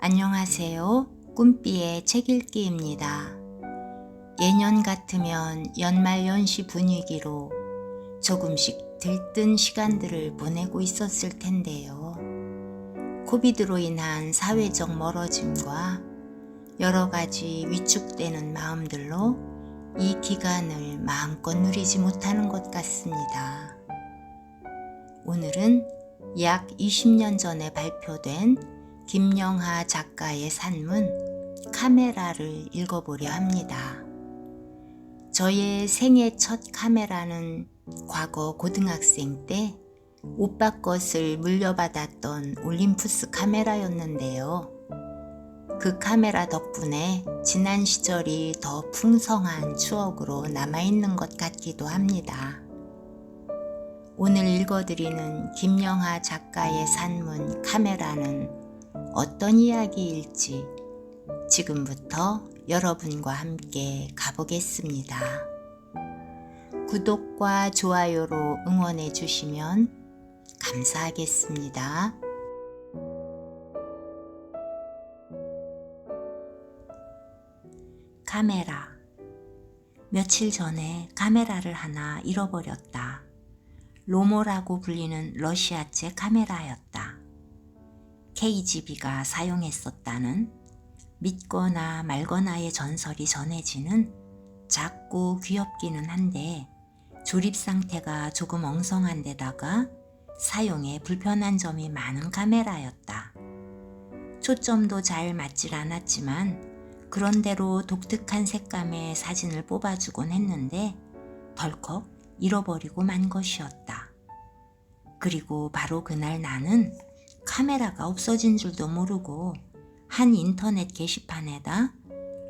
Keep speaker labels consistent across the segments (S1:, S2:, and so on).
S1: 안녕하세요. 꿈비의 책 읽기입니다. 예년 같으면 연말연시 분위기로 조금씩 들뜬 시간들을 보내고 있었을 텐데요. 코비드로 인한 사회적 멀어짐과 여러 가지 위축되는 마음들로 이 기간을 마음껏 누리지 못하는 것 같습니다. 오늘은 약 20년 전에 발표된 김영하 작가의 산문 카메라를 읽어보려 합니다. 저의 생애 첫 카메라는 과거 고등학생 때 오빠 것을 물려받았던 올림푸스 카메라였는데요. 그 카메라 덕분에 지난 시절이 더 풍성한 추억으로 남아있는 것 같기도 합니다. 오늘 읽어드리는 김영하 작가의 산문 카메라는 어떤 이야기일지 지금부터 여러분과 함께 가보겠습니다. 구독과 좋아요로 응원해 주시면 감사하겠습니다. 카메라. 며칠 전에 카메라를 하나 잃어버렸다. 로모라고 불리는 러시아제 카메라였다. KGB가 사용했었다는 믿거나 말거나의 전설이 전해지는 작고 귀엽기는 한데 조립 상태가 조금 엉성한 데다가 사용에 불편한 점이 많은 카메라였다. 초점도 잘 맞질 않았지만 그런대로 독특한 색감의 사진을 뽑아주곤 했는데 덜컥 잃어버리고 만 것이었다. 그리고 바로 그날 나는 카메라가 없어진 줄도 모르고 한 인터넷 게시판에다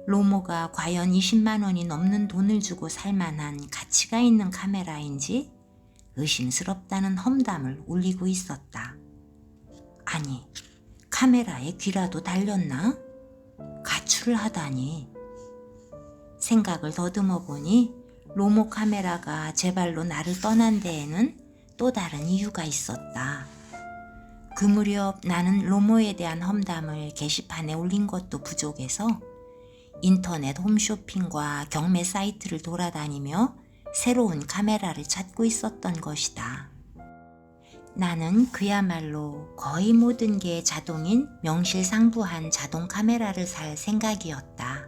S1: 로모가 과연 20만 원이 넘는 돈을 주고 살만한 가치가 있는 카메라인지 의심스럽다는 험담을 울리고 있었다. 아니, 카메라에 귀라도 달렸나? 가출을 하다니. 생각을 더듬어 보니 로모 카메라가 제 발로 나를 떠난 데에는 또 다른 이유가 있었다. 그 무렵 나는 로모에 대한 험담을 게시판에 올린 것도 부족해서 인터넷 홈쇼핑과 경매 사이트를 돌아다니며 새로운 카메라를 찾고 있었던 것이다. 나는 그야말로 거의 모든 게 자동인 명실상부한 자동 카메라를 살 생각이었다.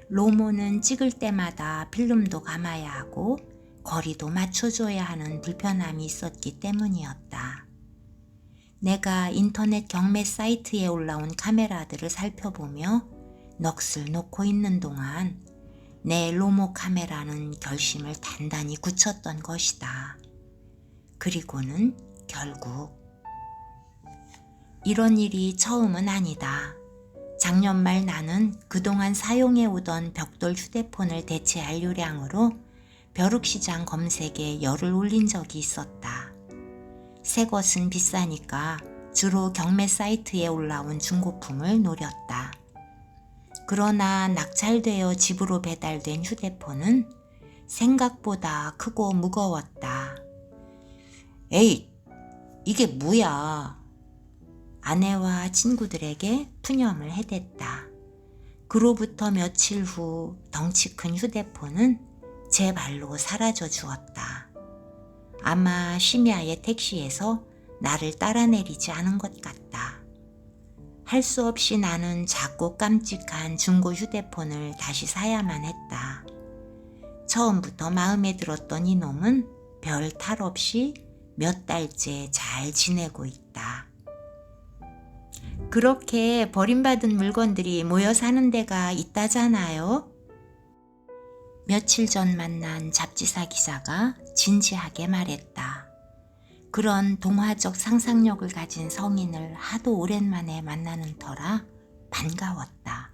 S1: 로모는 찍을 때마다 필름도 감아야 하고 거리도 맞춰줘야 하는 불편함이 있었기 때문이었다. 내가 인터넷 경매 사이트에 올라온 카메라들을 살펴보며 넋을 놓고 있는 동안 내 로모 카메라는 결심을 단단히 굳혔던 것이다. 그리고는 결국 이런 일이 처음은 아니다. 작년 말 나는 그동안 사용해오던 벽돌 휴대폰을 대체할 요량으로 벼룩시장 검색에 열을 올린 적이 있었다. 새 것은 비싸니까 주로 경매 사이트에 올라온 중고품을 노렸다. 그러나 낙찰되어 집으로 배달된 휴대폰은 생각보다 크고 무거웠다. 에이, 이게 뭐야? 아내와 친구들에게 푸념을 해댔다. 그로부터 며칠 후 덩치 큰 휴대폰은 제 발로 사라져 주었다. 아마 심야의 택시에서 나를 따라 내리지 않은 것 같다. 할 수 없이 나는 작고 깜찍한 중고 휴대폰을 다시 사야만 했다. 처음부터 마음에 들었던 이놈은 별 탈 없이 몇 달째 잘 지내고 있다. 그렇게 버림받은 물건들이 모여 사는 데가 있다잖아요. 며칠 전 만난 잡지사 기자가 진지하게 말했다. 그런 동화적 상상력을 가진 성인을 하도 오랜만에 만나는 터라 반가웠다.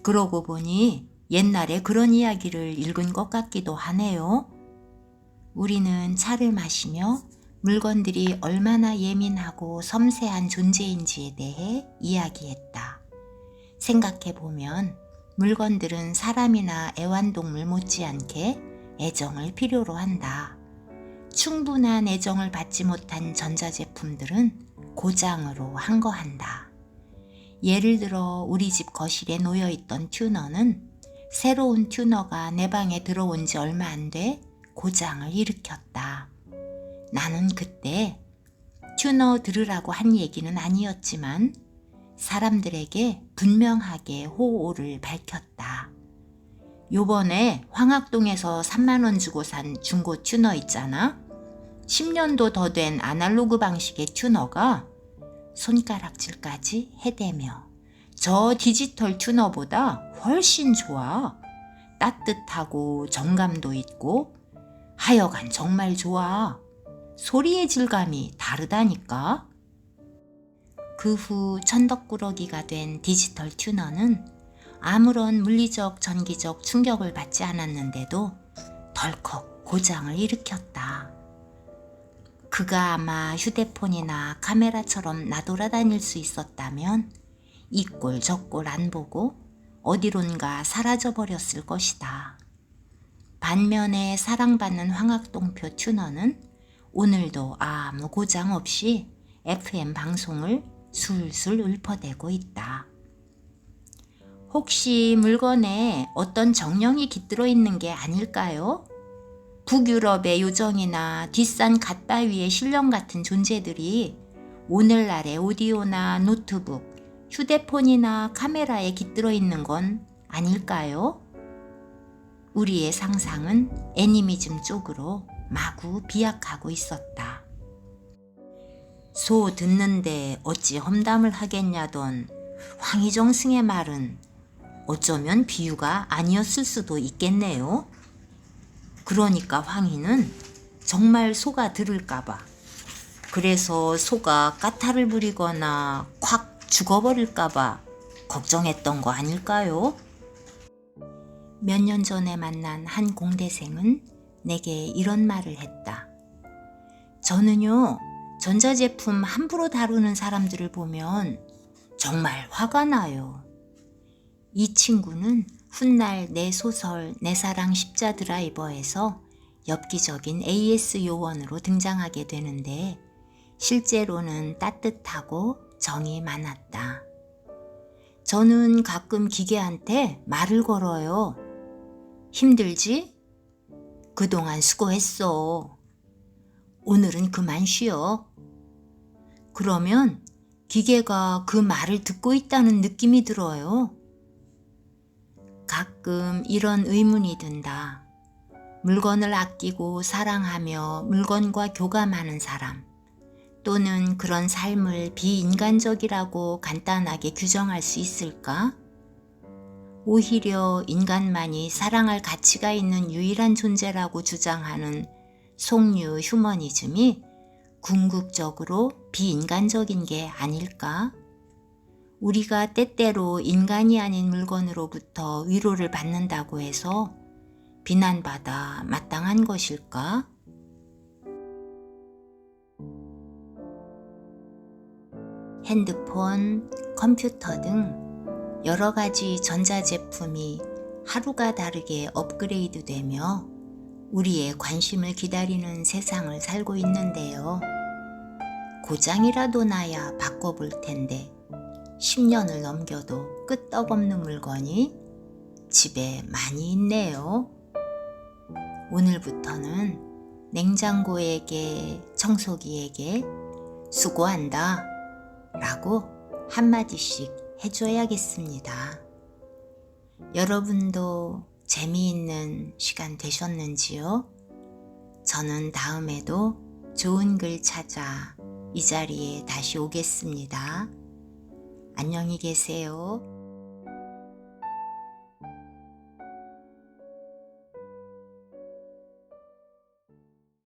S1: 그러고 보니 옛날에 그런 이야기를 읽은 것 같기도 하네요. 우리는 차를 마시며 물건들이 얼마나 예민하고 섬세한 존재인지에 대해 이야기했다. 생각해보면 물건들은 사람이나 애완동물 못지않게 애정을 필요로 한다. 충분한 애정을 받지 못한 전자제품들은 고장으로 항거한다. 예를 들어 우리 집 거실에 놓여있던 튜너는 새로운 튜너가 내 방에 들어온 지 얼마 안 돼 고장을 일으켰다. 나는 그때 튜너 들으라고 한 얘기는 아니었지만 사람들에게 분명하게 호호를 밝혔다. 요번에 황학동에서 3만 원 주고 산 중고 튜너 있잖아. 10년도 더 된 아날로그 방식의 튜너가 손가락질까지 해대며 저 디지털 튜너보다 훨씬 좋아. 따뜻하고 정감도 있고 하여간 정말 좋아. 소리의 질감이 다르다니까. 그 후 천덕꾸러기가 된 디지털 튜너는 아무런 물리적 전기적 충격을 받지 않았는데도 덜컥 고장을 일으켰다. 그가 아마 휴대폰이나 카메라처럼 나돌아다닐 수 있었다면 이 꼴 저 꼴 안 보고 어디론가 사라져버렸을 것이다. 반면에 사랑받는 황학동표 튜너는 오늘도 아무 고장 없이 FM 방송을 술술 읊어대고 있다. 혹시 물건에 어떤 정령이 깃들어 있는 게 아닐까요? 북유럽의 요정이나 뒷산 갓바위의 신령 같은 존재들이 오늘날의 오디오나 노트북, 휴대폰이나 카메라에 깃들어 있는 건 아닐까요? 우리의 상상은 애니미즘 쪽으로 마구 비약하고 있었다. 소 듣는데 어찌 험담을 하겠냐던 황희정 승의 말은 어쩌면 비유가 아니었을 수도 있겠네요. 그러니까 황희는 정말 소가 들을까봐, 그래서 소가 까탈을 부리거나 콱 죽어버릴까봐 걱정했던 거 아닐까요? 몇 년 전에 만난 한 공대생은 내게 이런 말을 했다. 저는요, 전자제품 함부로 다루는 사람들을 보면 정말 화가 나요. 이 친구는 훗날 내 소설 내 사랑 십자 드라이버에서 엽기적인 AS 요원으로 등장하게 되는데 실제로는 따뜻하고 정이 많았다. 저는 가끔 기계한테 말을 걸어요. 힘들지? 그동안 수고했어. 오늘은 그만 쉬어. 그러면 기계가 그 말을 듣고 있다는 느낌이 들어요. 가끔 이런 의문이 든다. 물건을 아끼고 사랑하며 물건과 교감하는 사람, 또는 그런 삶을 비인간적이라고 간단하게 규정할 수 있을까? 오히려 인간만이 사랑할 가치가 있는 유일한 존재라고 주장하는 속류 휴머니즘이 궁극적으로 비인간적인 게 아닐까? 우리가 때때로 인간이 아닌 물건으로부터 위로를 받는다고 해서 비난받아 마땅한 것일까? 핸드폰, 컴퓨터 등 여러 가지 전자제품이 하루가 다르게 업그레이드되며 우리의 관심을 기다리는 세상을 살고 있는데요. 고장이라도 나야 바꿔볼 텐데 10년을 넘겨도 끄떡없는 물건이 집에 많이 있네요. 오늘부터는 냉장고에게, 청소기에게 수고한다 라고 한마디씩 해줘야겠습니다. 여러분도 재미있는 시간 되셨는지요? 저는 다음에도 좋은 글 찾아 이 자리에 다시 오겠습니다. 안녕히 계세요.